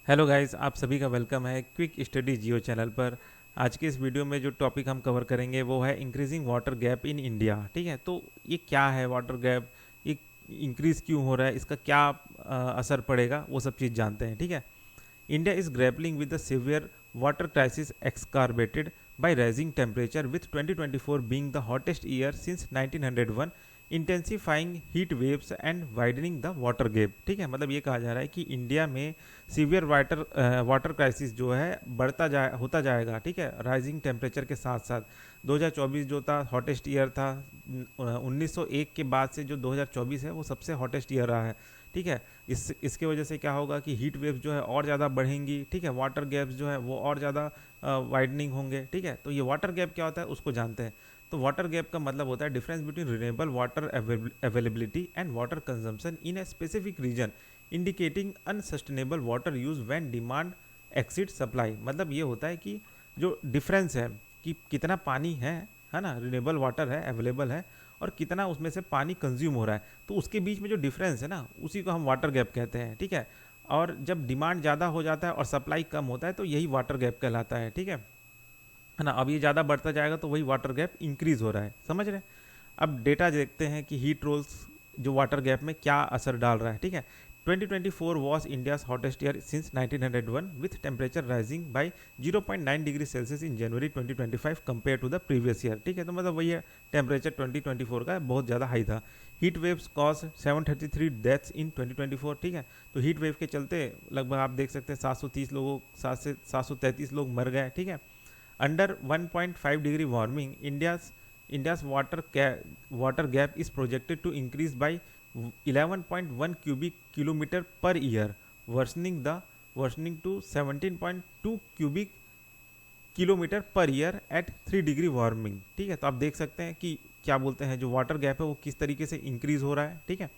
Hello guys, आप सभी का वेलकम है क्विक स्टडी जियो चैनल पर। आज के इस वीडियो में जो टॉपिक हम कवर करेंगे वो है increasing water gap in India. ठीक है, तो ये क्या है वाटर गैप, ये इंक्रीज क्यों हो रहा है, इसका क्या असर पड़ेगा, वो सब चीज़ जानते हैं। ठीक है, India is grappling with the severe water crisis exacerbated by rising temperature with 2024 being the hottest year since 1901, intensifying heat waves and widening the water gap. ठीक है, मतलब ये कहा जा रहा है कि इंडिया में सीवियर वाटर क्राइसिस जो है होता जाएगा। ठीक है, राइजिंग टेम्परेचर के साथ साथ 2024 जो था हॉटेस्ट ईयर था। 1901 के बाद से जो 2024 है वो सबसे हॉटेस्ट ईयर रहा है। ठीक है, इसके वजह से क्या होगा कि हीट वेव्स जो है और ज़्यादा बढ़ेंगी। ठीक है, वाटर गैप्स जो है वो और ज़्यादा वाइडनिंग होंगे। ठीक है, तो ये वाटर गैप क्या होता है उसको जानते हैं। तो वाटर गैप का मतलब होता है difference between renewable water availability and water consumption in a specific region, indicating unsustainable water use when demand exceed supply. मतलब ये होता है कि जो डिफरेंस है कि कितना पानी है ना, रिन्यूएबल वाटर है अवेलेबल है और कितना उसमें से पानी कंज्यूम हो रहा है, तो उसके बीच में जो डिफरेंस है ना उसी को हम वाटर गैप कहते हैं। ठीक है, और जब डिमांड ज़्यादा हो जाता है और सप्लाई कम होता है तो यही वाटर गैप कहलाता है। ठीक है ना, अब ये ज़्यादा बढ़ता जाएगा तो वही वाटर गैप इंक्रीज हो रहा है, समझ रहे हैं। अब डेटा देखते हैं कि हीट रोल्स जो वाटर गैप में क्या असर डाल रहा है। ठीक है, 2024 was India's hottest year since 1901 with temperature rising by 0.9 degree Celsius in January 2025 compare to the previous year. ठीक है, तो मतलब वही है, टेम्परेचर 2024 का बहुत ज़्यादा हाई था। Heat waves cause 733 deaths in 2024। ठीक है, तो हीट वेव के चलते लगभग आप देख सकते हैं 733 लोग मर गए। ठीक है, under 1.5 degree warming India's water gap is projected to increase by 11.1 cubic kilometer per year, worsening to 17.2 cubic kilometre per year at 3 degree warming. ठीक है, तो आप देख सकते हैं कि क्या बोलते हैं जो वाटर गैप है वो किस तरीके से इंक्रीज हो रहा है। ठीक है,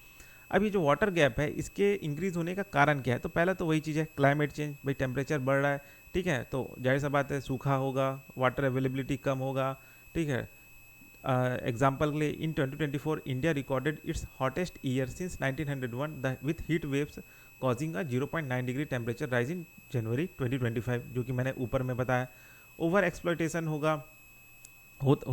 अब ये जो वाटर गैप है इसके इंक्रीज होने का कारण क्या है, तो पहला तो वही चीज़ है क्लाइमेट चेंज। भाई टेम्परेचर बढ़ रहा है, ठीक है, तो जाहिर सा बात है सूखा होगा, वाटर अवेलेबिलिटी कम होगा। ठीक है, एग्जाम्पल के लिए in 2024 India recorded its hottest year since 1901 with heat waves causing a 0.9 degree temperature rise in January 2025, जो कि मैंने ऊपर में बताया। ओवर एक्सप्लॉयटेशन हो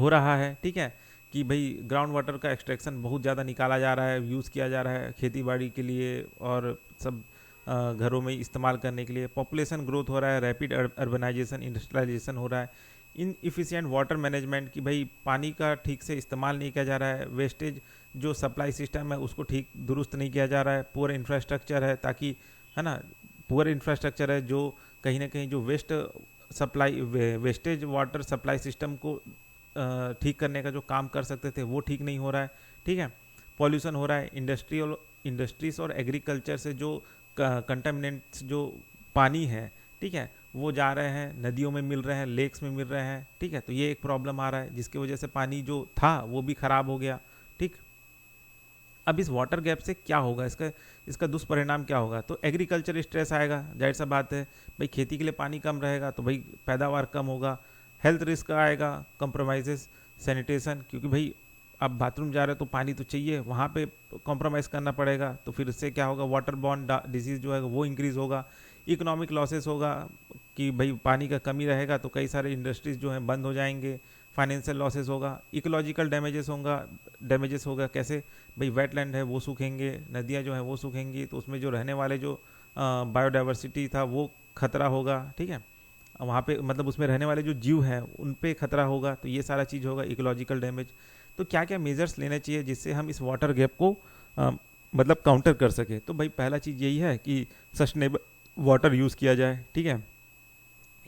रहा है। ठीक है, कि भाई ग्राउंड वाटर का एक्सट्रैक्शन बहुत ज़्यादा निकाला जा रहा है, यूज़ किया जा रहा है खेती बाड़ी के लिए और सब घरों में इस्तेमाल करने के लिए। पॉपुलेशन ग्रोथ हो रहा है, रैपिड अर्बनाइजेशन इंडस्ट्रियलाइजेशन हो रहा है। इन इफ़िशियंट वाटर मैनेजमेंट की भाई पानी का ठीक से इस्तेमाल नहीं किया जा रहा है। वेस्टेज जो सप्लाई सिस्टम है उसको ठीक दुरुस्त नहीं किया जा रहा है। पुअर इंफ्रास्ट्रक्चर है, ताकि है ना, पुअर इंफ्रास्ट्रक्चर है जो कहीं ना कहीं जो वेस्टेज वाटर सप्लाई सिस्टम को ठीक करने का जो काम कर सकते थे वो ठीक नहीं हो रहा है। ठीक है, पॉल्यूशन हो रहा है, इंडस्ट्रीज और एग्रीकल्चर से जो कंटामिनेंट्स जो पानी है, ठीक है, वो जा रहे हैं नदियों में मिल रहे हैं, लेक्स में मिल रहे हैं। ठीक है, तो ये एक प्रॉब्लम आ रहा है जिसकी वजह से पानी जो था वो भी खराब हो गया। ठीक, अब इस वाटर गैप से क्या होगा, इसका दुष्परिणाम क्या होगा, तो एग्रीकल्चर स्ट्रेस आएगा, जाहिर सा बात है। भाई खेती के लिए पानी कम रहेगा तो भाई पैदावार कम होगा। हेल्थ रिस्क आएगा, कंप्रोमाइजेस सैनिटेशन, क्योंकि भाई आप बाथरूम जा रहे हो तो पानी तो चाहिए, वहाँ पे कॉम्प्रोमाइज़ करना पड़ेगा, तो फिर इससे क्या होगा, वाटर बॉर्न डिजीज़ जो है वो इंक्रीज़ होगा। इकोनॉमिक लॉसेस होगा कि भाई पानी का कमी रहेगा तो कई सारे इंडस्ट्रीज जो हैं बंद हो जाएंगे। फाइनेंशियल लॉसेस होगा, इकोलॉजिकल डैमेजेस होगा कैसे, भाई वेटलैंड है वो सूखेंगे, नदियाँ जो हैं वो सूखेंगी, तो उसमें जो रहने वाले जो बायोडाइवर्सिटी था वो खतरा होगा। ठीक है, वहाँ पे मतलब उसमें रहने वाले जो जीव हैं उन पे खतरा होगा, तो ये सारा चीज़ होगा, इकोलॉजिकल डैमेज। तो क्या क्या मेजर्स लेने चाहिए जिससे हम इस वाटर गैप को मतलब काउंटर कर सके, तो भाई पहला चीज़ यही है कि सस्टेनेबल वाटर यूज़ किया जाए। ठीक है,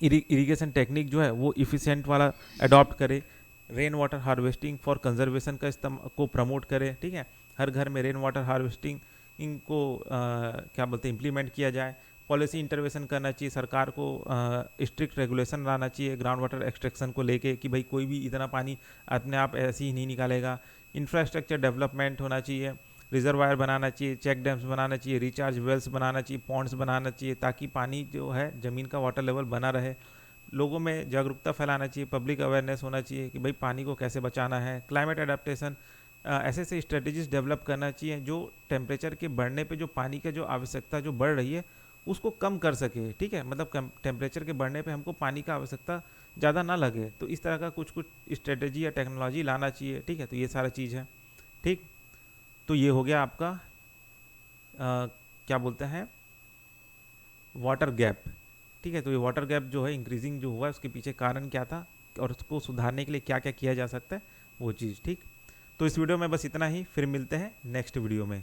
इरिगेशन टेक्निक जो है वो इफ़िशिएंट वाला अडॉप्ट करे। Rain water harvesting for conservation का इस्तेमाल को प्रमोट करे। ठीक है, हर घर में रेन वाटर हार्वेस्टिंग इनको क्या बोलते हैं इम्प्लीमेंट किया जाए। पॉलिसी इंटरवेंशन करना चाहिए, सरकार को स्ट्रिक्ट रेगुलेशन लाना चाहिए ग्राउंड वाटर एक्सट्रैक्शन को लेके कि भाई कोई भी इतना पानी अपने आप ऐसे ही नहीं निकालेगा। इंफ्रास्ट्रक्चर डेवलपमेंट होना चाहिए, रिजर्वायर बनाना चाहिए, चेक डैम्स बनाना चाहिए, रिचार्ज वेल्स बनाना चाहिए, पॉन्ड्स बनाना चाहिए, ताकि पानी जो है ज़मीन का वाटर लेवल बना रहे। लोगों में जागरूकता फैलाना चाहिए, पब्लिक अवेयरनेस होना चाहिए कि भाई पानी को कैसे बचाना है। क्लाइमेट अडेप्टेशन, ऐसे ऐसे स्ट्रेटजीज डेवलप करना चाहिए जो टेम्परेचर के बढ़ने पे जो पानी का जो आवश्यकता जो बढ़ रही है उसको कम कर सके, ठीक है, मतलब टेम्परेचर के बढ़ने पे हमको पानी का आवश्यकता ज़्यादा ना लगे, तो इस तरह का कुछ कुछ स्ट्रेटजी या टेक्नोलॉजी लाना चाहिए, ठीक है। तो ये सारा चीज़ है, ठीक। तो ये हो गया आपका क्या बोलते हैं, वाटर गैप, ठीक है। तो ये वाटर गैप जो है इंक्रीजिंग जो हुआ है, उसके पीछे कारण क्या था और उसको सुधारने के लिए क्या क्या किया जा सकता है, वो चीज़, ठीक। तो इस वीडियो में बस इतना ही, फिर मिलते हैं नेक्स्ट वीडियो में।